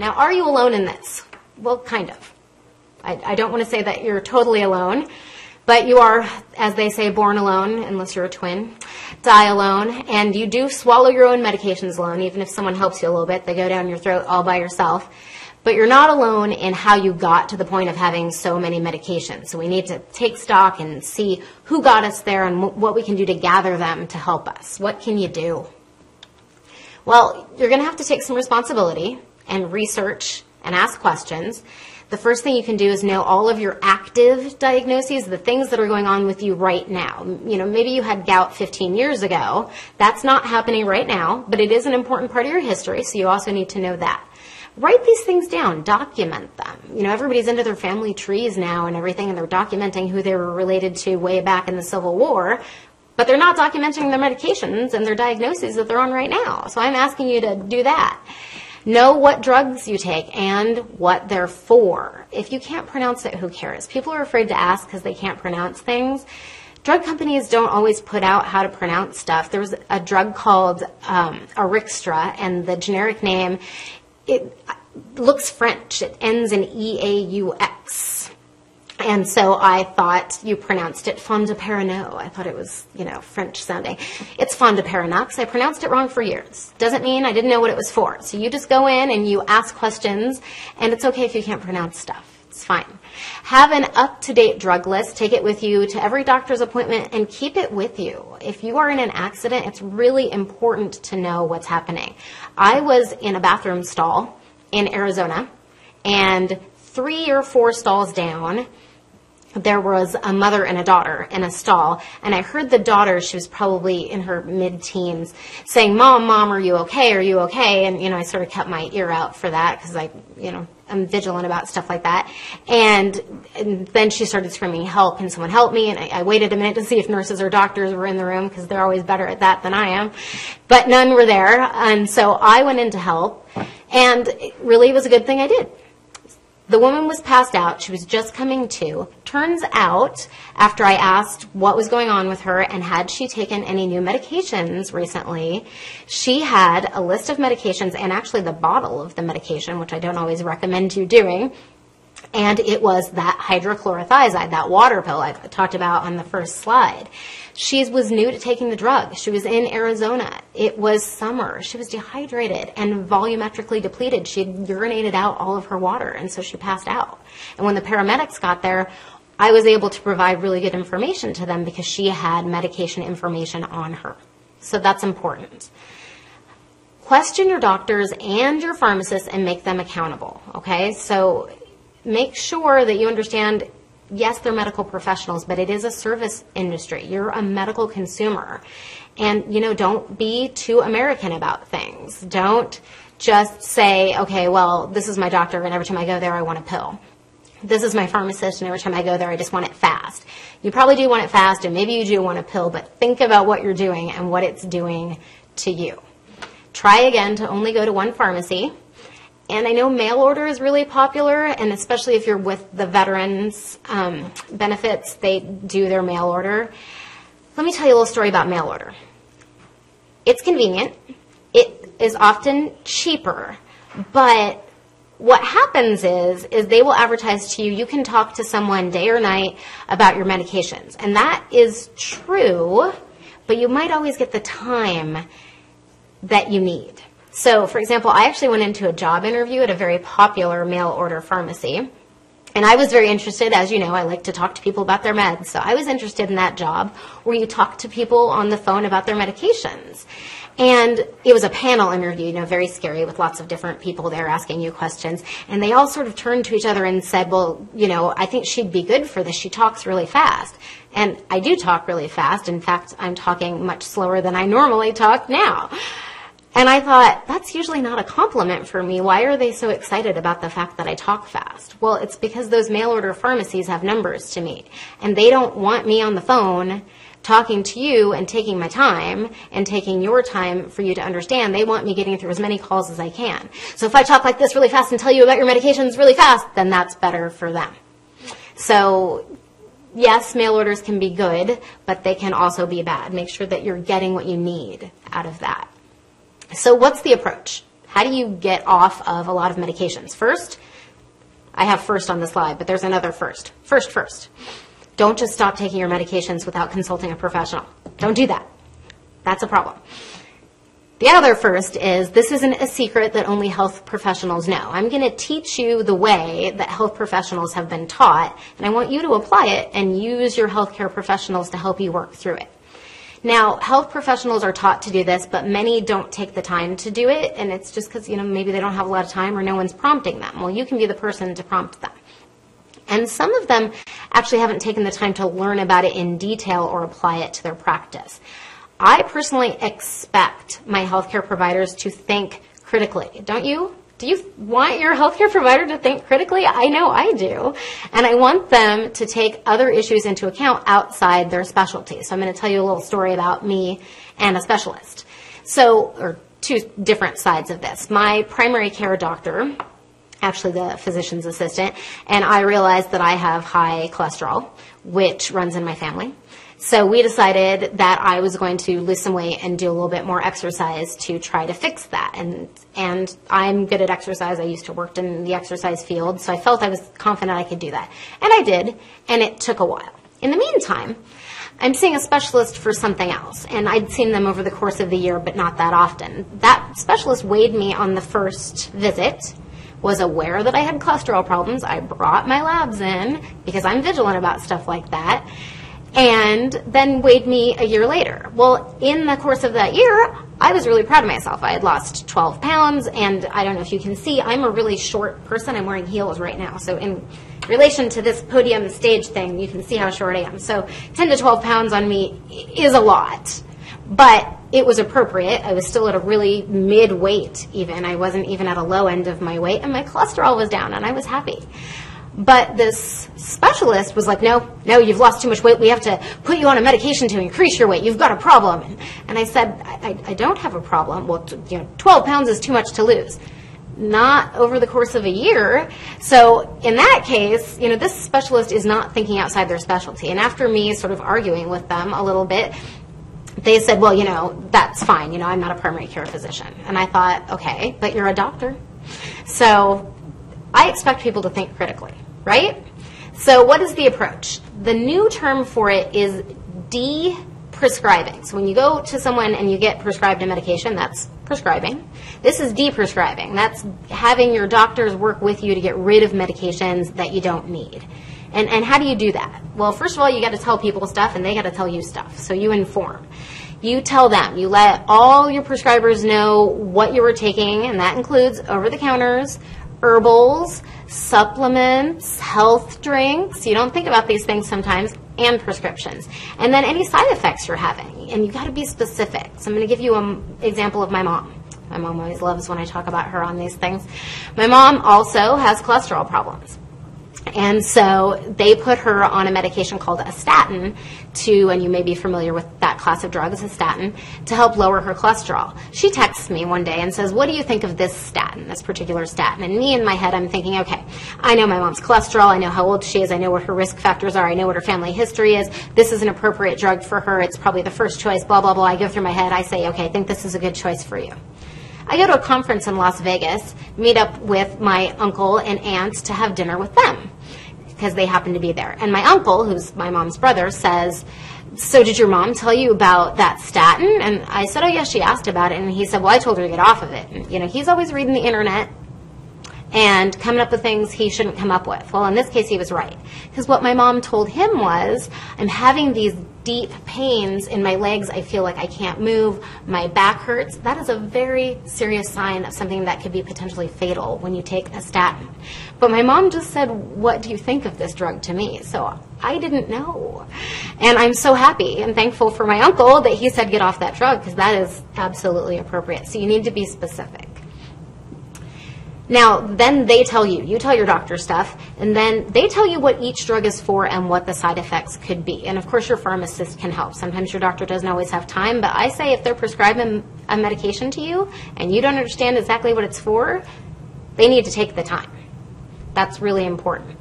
Now, are you alone in this? Well, kind of. I don't want to say that you're totally alone, but you are, as they say, born alone, unless you're a twin, die alone, and you do swallow your own medications alone. Even if someone helps you a little bit, they go down your throat all by yourself. But you're not alone in how you got to the point of having so many medications. So we need to take stock and see who got us there and what we can do to gather them to help us. What can you do? Well, you're going to have to take some responsibility and research and ask questions. The first thing you can do is know all of your active diagnoses, the things that are going on with you right now. You know, maybe you had gout 15 years ago. That's not happening right now, but it is an important part of your history, so you also need to know that. Write these things down, document them. You know, everybody's into their family trees now and everything, and they're documenting who they were related to way back in the Civil War, but they're not documenting their medications and their diagnoses that they're on right now. So I'm asking you to do that. Know what drugs you take and what they're for. If you can't pronounce it, who cares? People are afraid to ask because they can't pronounce things. Drug companies don't always put out how to pronounce stuff. There was a drug called Arixtra, and the generic name, it looks French. It ends in E-A-U-X. And so I thought you pronounced it Fondaparinux. I thought it was, you know, French sounding. It's Fondaparinux. I pronounced it wrong for years. Doesn't mean I didn't know what it was for. So you just go in and you ask questions, and it's okay if you can't pronounce stuff. It's fine. Have an up-to-date drug list. Take it with you to every doctor's appointment and keep it with you. If you are in an accident, it's really important to know what's happening. I was in a bathroom stall in Arizona, and 3 or 4 stalls down, there was a mother and a daughter in a stall, and I heard the daughter, she was probably in her mid-teens, saying, Mom, are you okay? Are you okay? And, you know, I sort of kept my ear out for that because I'm vigilant about stuff like that. And then she started screaming, help, can someone help me? And I waited a minute to see if nurses or doctors were in the room because they're always better at that than I am. But none were there, and so I went in to help, and it really was a good thing I did. The woman was passed out. She was just coming to. Turns out, after I asked what was going on with her and had she taken any new medications recently, she had a list of medications and actually the bottle of the medication, which I don't always recommend you doing. And it was that hydrochlorothiazide, that water pill I talked about on the first slide. She was new to taking the drug. She was in Arizona. It was summer. She was dehydrated and volumetrically depleted. She had urinated out all of her water, and so she passed out. And when the paramedics got there, I was able to provide really good information to them because she had medication information on her. So that's important. Question your doctors and your pharmacists and make them accountable, okay? So make sure that you understand, yes, they're medical professionals, but it is a service industry. You're a medical consumer. And, you know, don't be too American about things. Don't just say, okay, well, this is my doctor, and every time I go there, I want a pill. This is my pharmacist, and every time I go there, I just want it fast. You probably do want it fast, and maybe you do want a pill, but think about what you're doing and what it's doing to you. Try again to only go to one pharmacy. And I know mail order is really popular, and especially if you're with the veterans benefits, they do their mail order. Let me tell you a little story about mail order. It's convenient. It is often cheaper, but what happens is they will advertise to you, you can talk to someone day or night about your medications. And that is true, but you might always get the time that you need. So, for example, I actually went into a job interview at a very popular mail order pharmacy. And I was very interested, as you know, I like to talk to people about their meds. So I was interested in that job where you talk to people on the phone about their medications. And it was a panel interview, you know, very scary with lots of different people there asking you questions. And they all sort of turned to each other and said, well, you know, I think she'd be good for this. She talks really fast. And I do talk really fast. In fact, I'm talking much slower than I normally talk now. And I thought, that's usually not a compliment for me. Why are they so excited about the fact that I talk fast? Well, it's because those mail order pharmacies have numbers to meet. And they don't want me on the phone talking to you and taking my time and taking your time for you to understand. They want me getting through as many calls as I can. So if I talk like this really fast and tell you about your medications really fast, then that's better for them. So yes, mail orders can be good, but they can also be bad. Make sure that you're getting what you need out of that. So what's the approach? How do you get off of a lot of medications? First, I have first on the slide, but there's another first. First. Don't just stop taking your medications without consulting a professional. Don't do that. That's a problem. The other first is, this isn't a secret that only health professionals know. I'm going to teach you the way that health professionals have been taught, and I want you to apply it and use your healthcare professionals to help you work through it. Now, health professionals are taught to do this, but many don't take the time to do it, and it's just because, maybe they don't have a lot of time or no one's prompting them. Well, you can be the person to prompt them. And some of them actually haven't taken the time to learn about it in detail or apply it to their practice. I personally expect my healthcare providers to think critically. Don't you? Do you want your healthcare provider to think critically? I know I do. And I want them to take other issues into account outside their specialty. So I'm going to tell you a little story about me and a specialist. Or two different sides of this. My primary care doctor, actually the physician's assistant, and I realized that I have high cholesterol, which runs in my family. So we decided that I was going to lose some weight and do a little bit more exercise to try to fix that. And I'm good at exercise. I used to work in the exercise field, so I felt I was confident I could do that. And I did, and it took a while. In the meantime, I'm seeing a specialist for something else, and I'd seen them over the course of the year, but not that often. That specialist weighed me on the first visit, was aware that I had cholesterol problems. I brought my labs in because I'm vigilant about stuff like that, and then weighed me a year later. Well, in the course of that year, I was really proud of myself. I had lost 12 pounds, and I don't know if you can see, I'm a really short person. I'm wearing heels right now. So in relation to this podium stage thing, you can see how short I am. So 10 to 12 pounds on me is a lot, but it was appropriate. I was still at a really mid-weight even. I wasn't even at a low end of my weight, and my cholesterol was down, and I was happy. But this specialist was like, no, you've lost too much weight. We have to put you on a medication to increase your weight. You've got a problem. And I said, I don't have a problem. Well, 12 pounds is too much to lose. Not over the course of a year. So in that case, this specialist is not thinking outside their specialty. And after me sort of arguing with them a little bit, they said, well, that's fine. I'm not a primary care physician. And I thought, okay, but you're a doctor. So I expect people to think critically, right? So what is the approach? The new term for it is de-prescribing. So when you go to someone and you get prescribed a medication, that's prescribing. This is de-prescribing. That's having your doctors work with you to get rid of medications that you don't need. And how do you do that? Well, first of all, you got to tell people stuff, and they got to tell you stuff. So you inform. You tell them. You let all your prescribers know what you were taking, and that includes over-the-counters, herbals, supplements, health drinks. You don't think about these things sometimes, and prescriptions. And then any side effects you're having. And you got to be specific. So I'm going to give you an example of my mom. My mom always loves when I talk about her on these things. My mom also has cholesterol problems. And so they put her on a medication called a statin and you may be familiar with that class of drugs, a statin, to help lower her cholesterol. She texts me one day and says, what do you think of this statin, this particular statin? And me in my head, I'm thinking, okay, I know my mom's cholesterol, I know how old she is, I know what her risk factors are, I know what her family history is, this is an appropriate drug for her, it's probably the first choice, blah, blah, blah. I go through my head, I say, okay, I think this is a good choice for you. I go to a conference in Las Vegas, meet up with my uncle and aunt to have dinner with them, because they happen to be there. And my uncle, who's my mom's brother, says, so did your mom tell you about that statin? And I said, oh, yes, she asked about it. And he said, well, I told her to get off of it. And, he's always reading the internet and coming up with things he shouldn't come up with. Well, in this case, he was right. Because what my mom told him was, I'm having these deep pains in my legs. I feel like I can't move. My back hurts. That is a very serious sign of something that could be potentially fatal when you take a statin. But my mom just said, what do you think of this drug to me? So I didn't know. And I'm so happy and thankful for my uncle that he said get off that drug, because that is absolutely appropriate. So you need to be specific. Now, then they tell you. You tell your doctor stuff, and then they tell you what each drug is for and what the side effects could be. And, of course, your pharmacist can help. Sometimes your doctor doesn't always have time, but I say if they're prescribing a medication to you and you don't understand exactly what it's for, they need to take the time. That's really important.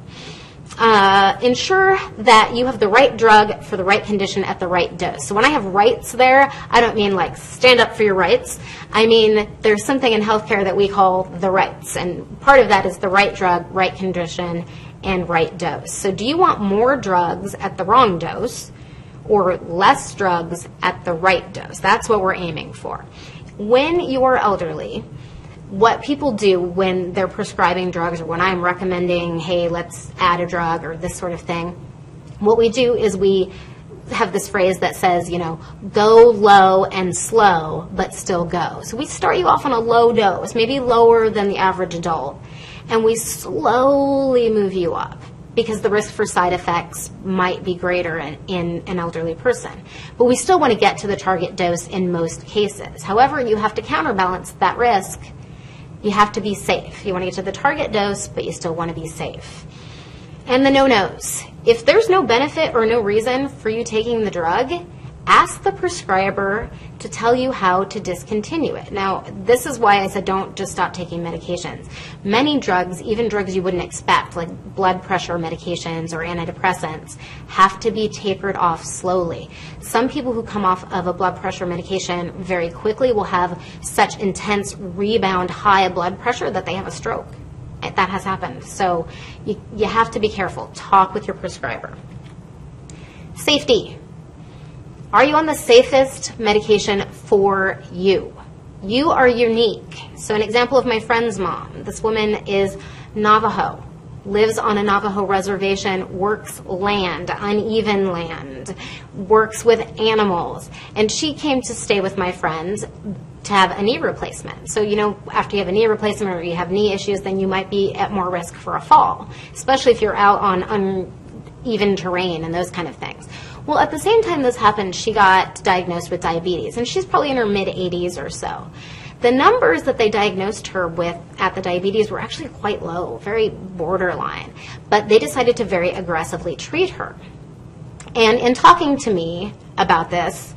ensure that you have the right drug for the right condition at the right dose. So when I have rights there, I don't mean like stand up for your rights. I mean there's something in healthcare that we call the rights, and part of that is the right drug, right condition, and right dose. So do you want more drugs at the wrong dose or less drugs at the right dose? That's what we're aiming for. When you are elderly, what people do when they're prescribing drugs, or when I'm recommending, hey, let's add a drug or this sort of thing, what we do is we have this phrase that says, you know, go low and slow, but still go. So we start you off on a low dose, maybe lower than the average adult, and we slowly move you up, because the risk for side effects might be greater in an elderly person. But we still want to get to the target dose in most cases. However, you have to counterbalance that risk. You have to be safe. You want to get to the target dose, but you still want to be safe. And the no-nos. If there's no benefit or no reason for you taking the drug, ask the prescriber to tell you how to discontinue it. Now, this is why I said don't just stop taking medications. Many drugs, even drugs you wouldn't expect, like blood pressure medications or antidepressants, have to be tapered off slowly. Some people who come off of a blood pressure medication very quickly will have such intense rebound high blood pressure that they have a stroke. That has happened. So you have to be careful. Talk with your prescriber. Safety. Are you on the safest medication for you? You are unique. So an example of my friend's mom, this woman is Navajo, lives on a Navajo reservation, works land, uneven land, works with animals, and she came to stay with my friends to have a knee replacement. So, you know, after you have a knee replacement or you have knee issues, then you might be at more risk for a fall, especially if you're out on uneven terrain and those kind of things. Well, at the same time this happened, she got diagnosed with diabetes, and she's probably in her mid-80s or so. The numbers that they diagnosed her with at the diabetes were actually quite low, very borderline, but they decided to very aggressively treat her. And in talking to me about this,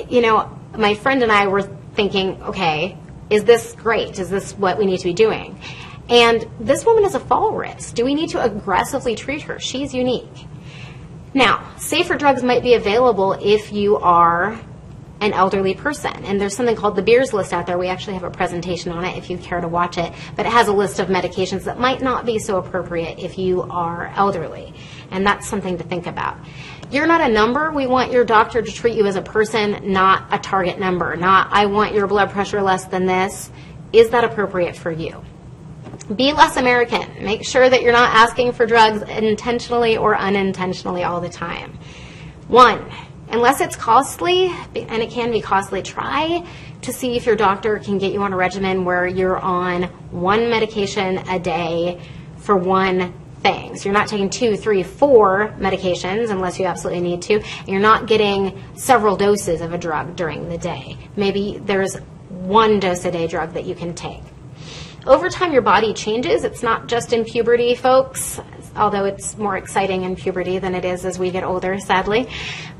you know, my friend and I were thinking, okay, is this great? Is this what we need to be doing? And this woman is a fall risk. Do we need to aggressively treat her? She's unique. Now, safer drugs might be available if you are an elderly person. And there's something called the Beers list out there. We actually have a presentation on it if you care to watch it. But it has a list of medications that might not be so appropriate if you are elderly. And that's something to think about. You're not a number. We want your doctor to treat you as a person, not a target number. Not, I want your blood pressure less than this. Is that appropriate for you? Be less American. Make sure that you're not asking for drugs intentionally or unintentionally all the time. 1, unless it's costly, and it can be costly, try to see if your doctor can get you on a regimen where you're on one medication a day for one thing. So you're not taking 2, 3, 4 medications unless you absolutely need to. And you're not getting several doses of a drug during the day. Maybe there's 1 dose a day drug that you can take. Over time, your body changes. It's not just in puberty, folks, although it's more exciting in puberty than it is as we get older, sadly.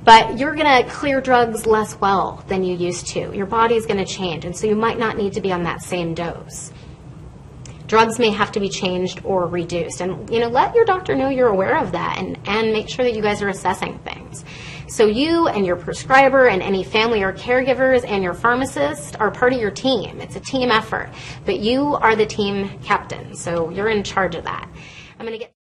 But you're going to clear drugs less well than you used to. Your body's going to change, and so you might not need to be on that same dose. Drugs may have to be changed or reduced. And, you know, let your doctor know you're aware of that, and make sure that you guys are assessing things. So you and your prescriber and any family or caregivers and your pharmacist are part of your team. It's a team effort, but you are the team captain, so you're in charge of that. I'm going to get...